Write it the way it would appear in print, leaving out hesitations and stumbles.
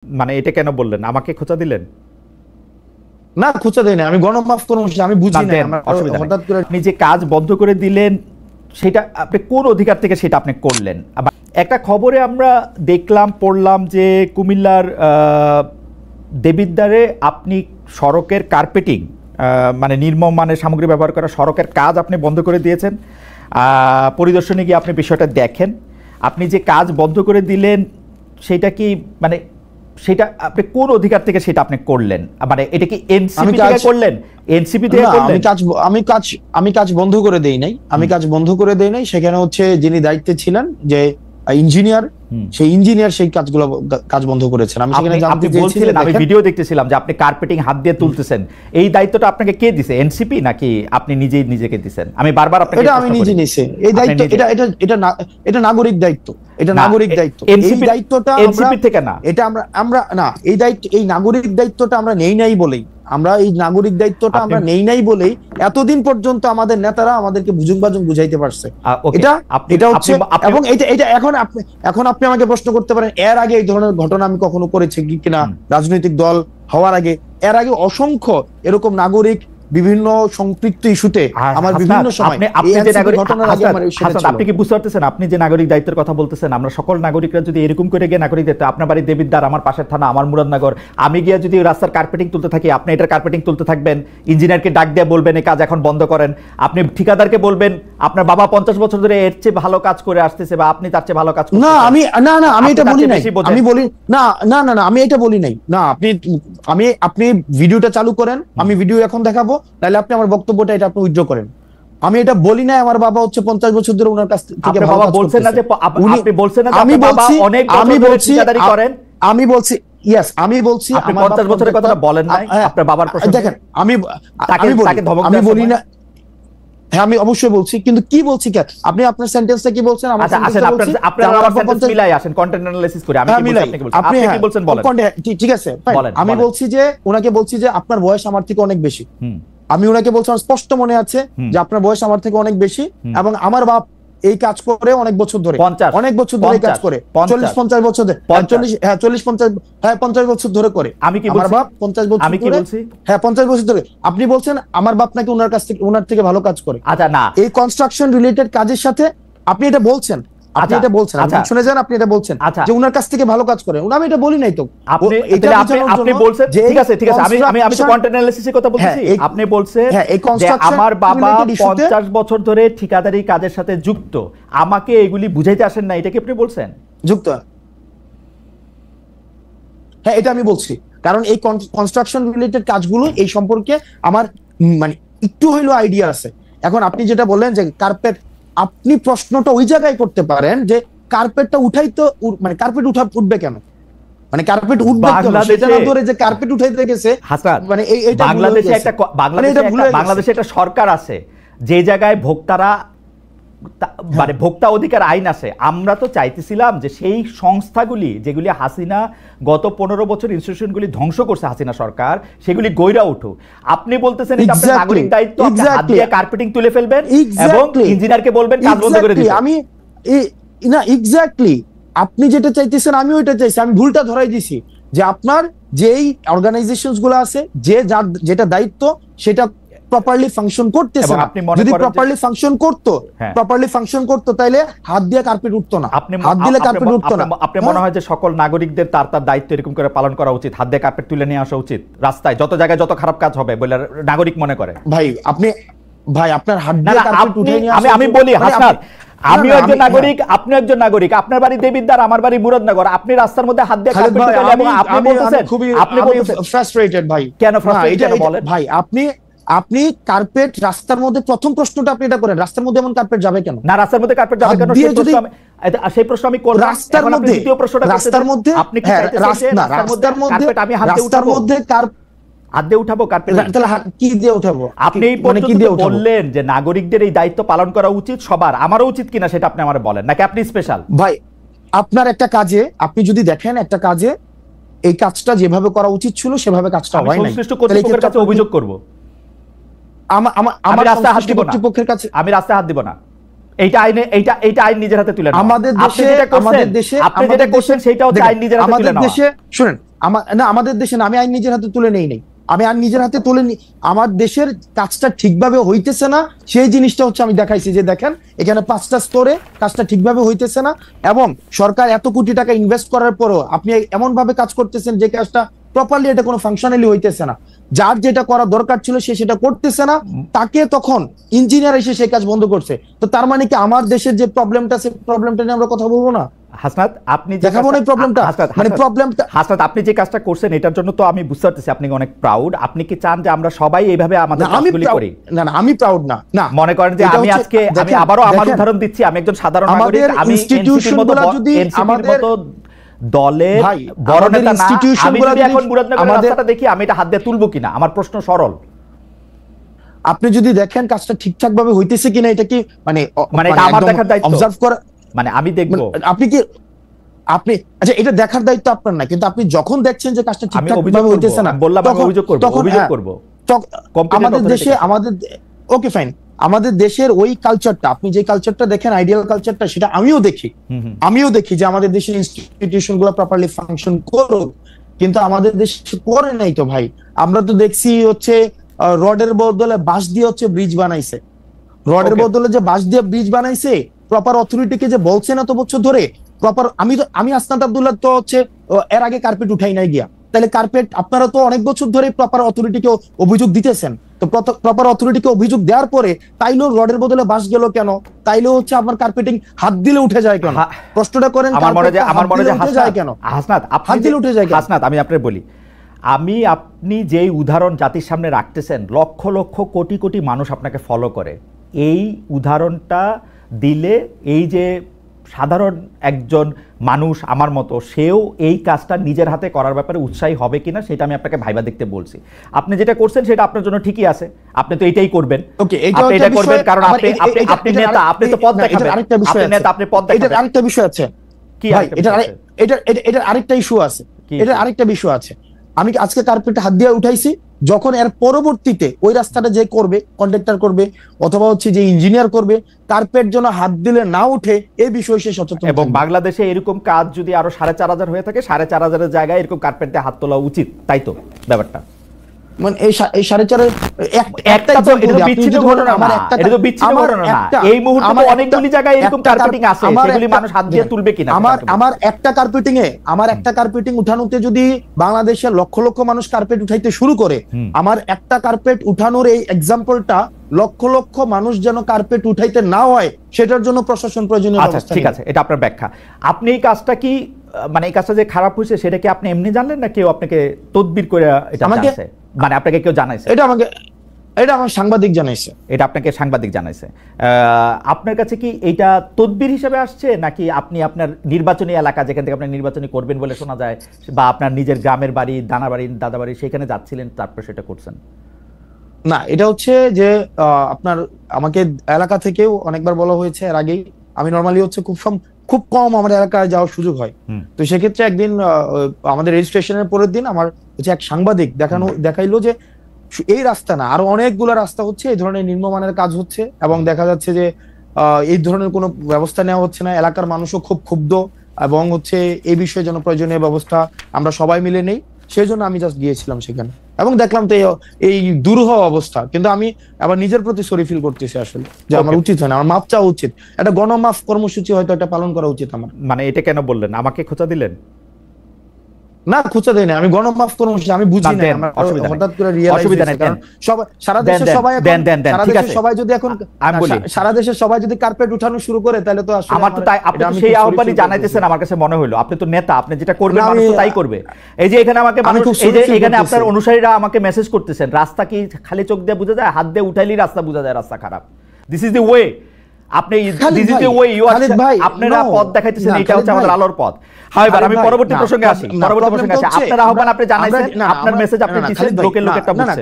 মানে এটা কেন বললেন? আমাকে খোঁচা দিলেন? না, খোঁচা দেই না, আমি গণমাফ কর্মসূচি আমি বুঝি না। হঠাৎ করে আপনি যে কাজ বন্ধ করে দিলেন সেটা আপনি কোন অধিকার থেকে সেটা আপনি করলেন? একটা খবরে আমরা দেখলাম, পড়লাম যে কুমিল্লার দেবিদ্বারে আপনি সড়কের কার্পেটিং মানে নির্মম মানের সামগ্রী ব্যবহার করা সড়কের কাজ আপনি বন্ধ করে দিয়েছেন। পরিদর্শনে গিয়ে আপনি বিষয়টা দেখেন। আপনি যে কাজ বন্ধ করে দিলেন সেটা কি মানে সেটা আপনি কোন অধিকার থেকে সেটা আপনি করলেন? মানে এটা কি এনসিপি থেকে করলেন? এনসিপি থেকে করলেন? আমি কাজ বন্ধ করে দেই নাই। আমি কাজ বন্ধ করে দেই নাই। সেখানে হচ্ছে যিনি দায়িত্বে ছিলেন যে ইঞ্জিনিয়ার, সেই ইঞ্জিনিয়ার সেই কাজ বন্ধ করেছেন। আমি সেখানে জানতে চেয়েছিলাম, আমি ভিডিও দেখতেছিলাম যে আপনি কার্পেটিং হাত দিয়ে তুলতেছেন। এই দায়িত্বটা আপনাকে কে দিয়েছে? এনসিপি নাকি আপনি নিজেই নিজেকে দিয়েছেন? আমি বারবার আপনাকে এটা আমি নিজে নিছি। এই দায়িত্ব এটা নাগরিক দায়িত্ব। এটা নাগরিক দায়িত্ব। এই দায়িত্বটা এনসিপি থেকে না। এটা আমরা না, এই দায়িত্ব, এই নাগরিক দায়িত্বটা আমরা নেই নাই বলেই, আমরা এই নাগরিক দায়িত্বটা আমরা নেই নাই বলেই এতদিন পর্যন্ত আমাদের নেতারা আমাদেরকে বুঝুং বাজুং বুঝাইতে পারছে। এটা হচ্ছে, এবং এটা এখন আপনি আমাকে প্রশ্ন করতে পারেন এর আগে এই ধরনের ঘটনা আমি কখনো করেছি কিনা রাজনৈতিক দল হওয়ার আগে। এর আগে অসংখ্য এরকম নাগরিক বিভিন্ন সম্পৃক্ত ইস্যুতে আমার বিভিন্ন সময় আপনি কি বুঝতে পারতেছেন? আপনি যে নাগরিক দায়িত্বের কথা বলতেছেন, আমরা সকল নাগরিকরা যদি এরকম করে গিয়ে নাগরিক দায়িত্ব, আপনার বাড়ি দেবিদ্বার, আমার পাশের থানা, আমার মুরাদনগর, আমি গিয়ে যদি রাস্তার কার্পেটিং তুলতে থাকি, আপনি এটার কার্পেটিং তুলতে থাকবেন, ইঞ্জিনিয়ারকে ডাক দিয়ে বলবেন এই কাজ এখন বন্ধ করেন, আপনি ঠিকাদারকে বলবেন আপনার বাবা 50 বছর ধরে এর চেয়ে ভালো কাজ করে আসতেছে বা আপনি তার চেয়ে ভালো কাজ করতেছেন। না, আমি এটা বলি নাই। আমি বলি না, আমি এটা বলি নাই। না, আপনি ভিডিওটা চালু করেন, আমি ভিডিও এখন দেখাবো, তাহলে আপনি আমার বক্তব্যটা এটা আপনি উইথড্র করেন। আমি এটা বলি না আমার বাবা হচ্ছে 50 বছর ধরে ওনার কাছ থেকে বাবা বলছেন না যে আপনি বলছেন না আমি বলছি অনেক বছর ধরে ঠিকাদারি করেন। আমি বলছি ইয়েস, আমি বলছি আপনি 50 বছরের কথাটা বলেন নাই আপনার বাবার প্রসঙ্গে। দেখেন, আমি বলি না। হ্যাঁ, আমি অবশ্যই বলছি, কিন্তু কি বলছি কেন আপনি আপনার সেন্টেন্সটা কি বলছেন? আমার সেন্টেন্সটা বলছি আপনারা আমার সেন্টেন্স মিলাই আসেন, কন্টেন্ট অ্যানালাইসিস করে। আমি কি বলছি আপনি কি বলছেন? আপনি কি বলছেন বলেন। ঠিক আছে, আমি বলছি যে ওনাকে বলছি যে আপনার বয়স আমার থেকে অনেক বেশি। আমি ওনাকে বলছি, আমার স্পষ্ট মনে আছে যে আপনার বয়স আমার থেকে অনেক বেশি, এবং আমার বাপ এই কাজ করে অনেক বছর ধরে, অনেক বছর ধরে কাজ করে, 40-50 বছর ধরে, 50 বছর ধরে করে। আমি কি বলছি? আমার বাপ 50 বছর আমি কি বলছি? হ্যাঁ, 50 বছর ধরে। আপনি বলছেন আমার বাপ নাকি ওনার থেকে ভালো কাজ করে। আচ্ছা, না, এই কনস্ট্রাকশন রিলেটেড কাজের সাথে আপনি এটা বলছেন, আপনি এটা বলছেন, আপনি শুনে যান, আপনি এটা বলছেন যে উনার কাছ থেকে ভালো কাজ করে। আমি এটা বলি নাই তো। আপনি বলছেন ঠিক আছে, আমি তো কন্টেন্ট অ্যানালাইসিসের কথা বলছি। আপনি বলছেন যে আমার বাবা 50 বছর ধরে ঠিকাদারি কাজের সাথে যুক্ত, আমাকে এগুলি বুঝাইতে আসেন না, এটা কি আপনি বলছেন? যুক্ত, হ্যাঁ, এটা আমি বলছি। কারণ এই কনস্ট্রাকশন রিলেটেড কাজগুলো এই সম্পর্কে আমার মানে একটু হইলো আইডিয়া আছে। এখন আপনি যেটা বললেন যে কার্পেট, আপনি প্রশ্নটা ওই জায়গায় করতে পারেন যে কার্পেটটা উঠাইতো, মানে কার্পেট উঠবে কেন, মানে কার্পেট উঠবে কেন সেটা না ধরে যে কার্পেট উঠাইতে গেছে। মানে এইটা বাংলাদেশে একটা সরকার আছে যে জায়গায় ভোক্তারা মানে ভোক্তা অধিকার আইন আছে। আমরা তো চাইতেছিলাম যে সেই সংস্থাগুলি যেগুলি হাসিনা গত 15 বছর ইনস্টিটিউশনগুলি ধ্বংস করছে হাসিনা সরকার, সেগুলি গইরা উঠুক। আপনি বলতেছেন এটা আপনার নাগরিক দায়িত্ব, আপনি হাত দিয়ে কার্পেটিং তুলে ফেলবেন এবং ইঞ্জিনিয়ারকে বলবেন কাজ বন্ধ করে দিতে। আমি না, এক্স্যাক্টলি আপনি যেটা চাইতেছেন আমি ওইটা চাইছি। আমি ভুলটা ধরাই দিছি যে আপনার যেই অর্গানাইজেশনস গুলো আছে, যেটা দায়িত্ব সেটা প্রপারলি ফাংশন করতেছে না। যদি প্রপারলি ফাংশন করতো তাহলে হাত দিয়ে কার্পেট উঠতো না, হাত দিলে কার্পেট উঠতো না। আপনি মনে হয় যে সকল নাগরিকদের তার দায়িত্ব এরকম করে পালন করা উচিত, হাত দিয়ে কার্পেট তুলে নিয়ে আসা উচিত রাস্তায় যত জায়গায় যত খারাপ কাজ হবে বলে নাগরিক মনে করে? ভাই আপনার হাত দিয়ে কার্পেট উঠে নিয়ে আসা, আমি বলি হাসনাত, আমিও একজন নাগরিক, আপনি একজন নাগরিক, আপনার বাড়ি দেবিদ্বার, আমার বাড়ি মুরাদনগর, আপনি রাস্তার মধ্যে হাত দিয়ে কার্পেট তুলে এবং আপনি বলতেছেন আপনি ফ্রাস্ট্রেটেড। ভাই কেন ফ্রাস্ট্রেটেড বলেন? ভাই আপনি কার্পেট রাস্তার মধ্যে, প্রথম প্রশ্নটা আপনি এটা করেন, রাস্তার মধ্যে এমন কার্পেট যাবে কেন? না, রাস্তার মধ্যে কার্পেট যাবে কেন সেই প্রশ্ন আমি করব। রাস্তার মধ্যে, রাস্তার মধ্যে আপনি কি চাইতেছেন রাস্তার মধ্যে কার্পেট আমি রাস্তার মধ্যে হাত দিয়ে উঠাবো কার্পেট? তাহলে কি দিয়ে উঠাবো? আপনি এই পর্যন্ত বললেন যে নাগরিকদের এই দায়িত্ব পালন করা উচিত সবার, আমারও উচিত কিনা সেটা আপনি আমারে বলেন, নাকি আপনি স্পেশাল? ভাই, আপনার একটা কাজে আপনি যদি দেখেন একটা কাজে এই কাজটা যেভাবে করা উচিত ছিল সেভাবে কাজটা হয় নাই, সংশ্লিষ্ট কর্তৃপক্ষের কাছে অভিযোগ করব। আমার রাস্তায় হাত দিব না, কর্তৃপক্ষের কাছে আমি রাস্তায় হাত দিব না। এইটা আইন নিজের হাতে তুলে নেন। আমাদের দেশে আপনি যেটা করছেন সেটা হচ্ছে আইন নিজের হাতে তুলে নেওয়া। আমাদের দেশে শুনেন, আমাদের দেশে না, আমি আইন নিজের হাতে তুলে নেই নাই, আমি আর নিজের হাতে তুলে নি, আমার দেশের কাজটা ঠিকভাবে হইতেছে না সেই জিনিসটা হচ্ছে আমি দেখাইছি যে দেখেন এখানে 5টা স্তরে কাজটা ঠিকভাবে হইতেছে না, এবং সরকার এত কোটি টাকা ইনভেস্ট করার পরও আপনি এমন ভাবে কাজ করতেছেন যে কাজটা প্রপারলি এটা কোনো ফাংশনালি হইতেছে না, যার যেটা করা দরকার ছিল সে সেটা করতেছে না, তাকে তখন ইঞ্জিনিয়ার এসে সেই কাজ বন্ধ করছে। তো তার মানে কি আমার দেশের যে প্রবলেমটা সেই প্রবলেমটা নিয়ে আমরা কথা বলবো না? হাসনাত, আপনি দেখাবো না প্রবলেমটা, মানে প্রবলেমটা হাসনাত আপনি যে কাজটা করছেন এটার জন্য তো আমি বুঝতে পারতেছি আপনি অনেক প্রাউড। আপনি কি চান যে আমরা সবাই এইভাবে আমাদের কাজগুলি করি? না না, আমি প্রাউড না। না, মনে করেন যে আমি আজকে আমি আবারও আমার উদাহরণ দিচ্ছি, আমি একজন সাধারণ নাগরিক, আমি ইনস্টিটিউশনগুলো যদি আমাদের দলে বড় নেতা না, আমি যদি এখন মুরাদনগরের রাস্তাটা দেখি আমি এটা হাত দিয়ে তুলবো কিনা, আমার প্রশ্ন সরল। আপনি যদি দেখেন কাজটা ঠিকঠাক ভাবে হইতেছে কিনা, এটা কি মানে এটা আমার দেখার দায়িত্ব, অবজার্ভ করা, মানে আমি দেখবো। আপনি আচ্ছা এটা দেখার দায়িত্ব আপনার না, কিন্তু আপনি যখন দেখছেন যে কাজটা ঠিকঠাক ভাবে হইতেছে না, বললাম আমি অভিযোগ করব। আমাদের দেশে ওকে ফাইন, আমাদের দেশের ওই কালচারটা, আপনি যে কালচারটা দেখেন আইডিয়াল কালচারটা, সেটা আমিও দেখি যে আমাদের দেশের ইনস্টিটিউশন গুলো প্রপারলি ফাংশন করুক, কিন্তু আমাদের দেশে করে নাই তো ভাই। আমরা তো দেখছি হচ্ছে রডের বদলে বাঁশ দিয়ে হচ্ছে ব্রিজ বানাইছে, রডের বদলে যে বাঁশ দিয়ে ব্রিজ বানাইছে, প্রপার অথরিটিকে যে বলছে না তো বছর ধরে প্রপার, আমি আসনাত আব্দুল্লাহ তো হচ্ছে এর আগে কার্পেট উঠাই নাই গিয়া, তাহলে কার্পেট আপনারা তো অনেক বছর ধরে প্রপার অথরিটিকে অভিযোগ দিতেছেন, তো প্রপার অথরিটিকে অভিযোগ দেওয়ার পরে তাইলেও রডের বদলে বাঁশ গেল কেন, তাইলেও হচ্ছে আপনার কার্পেটিং হাত দিলে উঠে যায় কেন? প্রশ্নটা করেন, আমার মনে যায় কেন হাসনাত হাত দিলে উঠে যায় কেন? হাসনাত আমি আপনাকে বলি, আপনি যেই উদাহরণ জাতির সামনে রাখতেছেন, লক্ষ লক্ষ কোটি কোটি মানুষ আপনাকে ফলো করে, এই উদাহরণটা দিলে এই যে সাধারণ একজন মানুষ আমার মতো, সেও এই কাজটা নিজের হাতে করার ব্যাপারে উৎসাহী হবে কিনা সেটা আমি আপনাকে ভাইবা দেখতে বলছি। আপনি যেটা করছেন সেটা আপনার জন্য ঠিকই আছে, আপনি তো এটাই করবেন, আপনি এটা করবেন কারণ আপনি নেতা, আপনি তো পথ দেখাবেন, আপনি নেতা, আপনি পথ দেখাবেন। আরেকটা বিষয় আছে কি, এটা আরেকটা ইস্যু আছে, এটা আরেকটা বিষয় আছে। আমি আজকে কার্পেটে হাত দিয়ে উঠাইছি, যখন এর পরবর্তীতে ওই রাস্তাটা যে করবে, কন্ট্রাক্টর করবে অথবা হচ্ছে যে ইঞ্জিনিয়ার করবে, কার্পেট যেন হাত দিলে না উঠে এই বিষয়ে সে সচেতন। এবং বাংলাদেশে এরকম কাজ যদি আরো 4,500 হয়ে থাকে, 4,500 জায়গায় এরকম কার্পেট দিয়ে হাত তোলা উচিত, তাই তো ব্যাপারটা? মানে এই 4.5 একটা তো এটা বিচ্ছিন্ন ঘটনা, আমার একটা এটা তো বিচ্ছিন্ন ঘটনা না, এই মুহূর্তে তো অনেকগুলি জায়গায় এরকম কার্পেটিং আছে, সেগুলি মানুষ হাত দিয়ে তুলবে কিনা? আমার একটা কার্পেটিং উঠানোতে যদি বাংলাদেশের লক্ষ লক্ষ মানুষ কার্পেট উঠাইতে শুরু করে, আমার একটা কার্পেট উঠানোর এই এক্সাম্পলটা লক্ষ লক্ষ মানুষ যেন কার্পেট উঠাইতে না হয় সেটার জন্য প্রশাসন প্রয়োজনীয় ব্যবস্থা। ঠিক আছে, এটা আপনার ব্যাখ্যা। আপনি এই কাজটা কি, মানে এই কাজটা যে খারাপ হয়েছে সেটা কি আপনি এমনি জানলেন না কেউ আপনাকে তদবির করে এটা জানাইছে? মানে আপনাকে কেউ জানাইছে? এটা আমার সাংবাদিক জানাইছে। এটা আপনাকে সাংবাদিক জানাইছে। আপনার কাছে কি এটা তদবির হিসেবে আসছে, নাকি আপনি আপনার নির্বাচনী এলাকা যেখান থেকে আপনি নির্বাচনী করবেন বলে শোনা যায়, বা আপনার নিজের গ্রামের বাড়ি, দানাবাড়ি, দাদাবাড়ি, সেখানে যাচ্ছিলেন তারপর সেটা করছেন? না, এটা হচ্ছে যে আপনার আমাকে এলাকা থেকেও অনেকবার বলা হয়েছে এর আগেই। আমি নরমালি হচ্ছে খুব কম আমার এলাকায় যাওয়ার সুযোগ হয়, তো সেক্ষেত্রে একদিন আমাদের রেজিস্ট্রেশনের পরের দিন আমার হচ্ছে এক সাংবাদিক দেখাইলো যে এই রাস্তা না, আরো অনেকগুলো রাস্তা হচ্ছে এই ধরনের নিম্নমানের কাজ হচ্ছে, এবং দেখা যাচ্ছে যে এই ধরনের কোনো ব্যবস্থা নেওয়া হচ্ছে না। এলাকার মানুষও খুব ক্ষুব্ধ, এবং হচ্ছে এই বিষয়ে যেন প্রয়োজনীয় ব্যবস্থা আমরা সবাই মিলে নেই, সেই জন্য আমি জাস্ট গিয়েছিলাম সেখানে, এবং দেখলাম তো এই দুরূহ অবস্থা। কিন্তু আমি আবার নিজের প্রতি সরি ফিল করতেছি আসলে, যে আমার উচিত হয় না, আমার মাপ চাওয়া উচিত, একটা গণমাফ কর্মসূচি হয়তো একটা পালন করা উচিত আমার। মানে এটা কেন বললেন? আমাকে খোঁচা দিলেন? না, খোঁচা দেয় না, আমি গণমাফ কর্মসূচি আমি বুঝি না, হঠাৎ করে সারা দেশের সবাই যদি এখন সারা দেশের সবাই যদি কার্পেট উঠানো শুরু করে, তাহলে তো আসলে আমার তো তাই, আপনি তো সেই আহ্বানই জানাইতেছেন আমার কাছে মনে হলো। আপনি তো নেতা, আপনি যেটা করবেন মানুষ তো তাই করবে। এই যে এখানে আমাকে মানুষ, এই যে এখানে আপনার অনুসারীরা আমাকে মেসেজ করতেছেন, রাস্তা কি খালি চোখ দিয়ে বোঝা যায়? হাত দিয়ে উঠাইলেই রাস্তা বোঝা যায় রাস্তা খারাপ। দিস ইজ দ্য ওয়ে, আপনি this is the way you are, আপনারা পথ দেখাইতেছেন, এটা হচ্ছে আমাদের আলোর পথ। হাইবার আমি পরবর্তী প্রসঙ্গে আসি, আপনার আহ্বান আপনি জানাইছেন, আপনার মেসেজ আপনি দিচ্ছেন, লোকের লোক একটা বুঝছে।